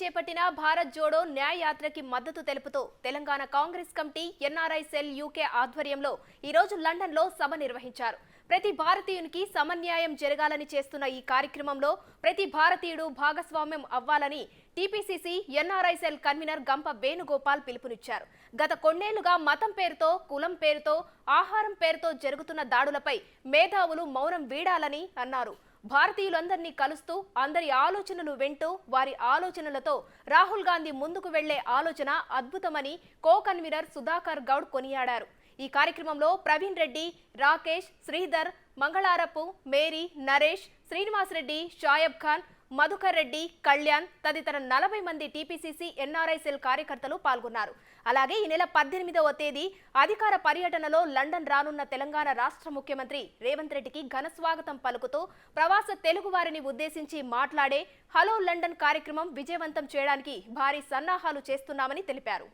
చేపట్టిన భారత్ జోడో న్యాయ యాత్రకి మద్దతు తెలుపుతూ Telangana Congress committee NRI cell UK ఆధ్వర్యంలో ఈ రోజు లండన్ లో సభ నిర్వహించారు. ప్రతి భారతీయునికి సమన్యాయం జరగాలని చేస్తున్న ఈ కార్యక్రమంలో ప్రతి భారతీయుడు భాగస్వామ్యం అవ్వాలని టీపీసీసీ ఎన్ఆర్ఐ సెల్ కన్వీనర్ గంప వేణుగోపాల్ పిలుపునిచ్చారు. గత కొన్నేళ్లుగా మతం పేరుతో, కులం పేరుతో, ఆహారం పేరుతో జరుగుతున్న దాడులపై మేధావులు మౌనం వీడాలని అన్నారు. భారతీయులందరినీ కలుస్తూ అందరి ఆలోచనలు వింటూ వారి ఆలోచనలతో రాహుల్ గాంధీ ముందుకు వెళ్లే ఆలోచన అద్భుతమని కో కన్వీనర్ సుధాకర్ గౌడ్ కొనియాడారు. ఈ కార్యక్రమంలో ప్రవీణ్ రెడ్డి, రాకేష్, శ్రీధర్, మంగళారపు, మేరీ, నరేష్, శ్రీనివాస్ రెడ్డి, షాయబ్ ఖాన్, మధుకర్ రెడ్డి, కళ్యాణ్ తదితర 40 మంది టీపీసీసీ ఎన్ఆర్ఐ సెల్ కార్యకర్తలు పాల్గొన్నారు. అలాగే ఈ నెల 18వ తేదీ అధికార పర్యటనలో లండన్ రానున్న తెలంగాణ రాష్ట్ర ముఖ్యమంత్రి రేవంత్ రెడ్డికి ఘన స్వాగతం పలుకుతూ ప్రవాస తెలుగు వారిని ఉద్దేశించి మాట్లాడే హలో లండన్ కార్యక్రమం విజయవంతం చేయడానికి భారీ సన్నాహాలు చేస్తున్నామని తెలిపారు.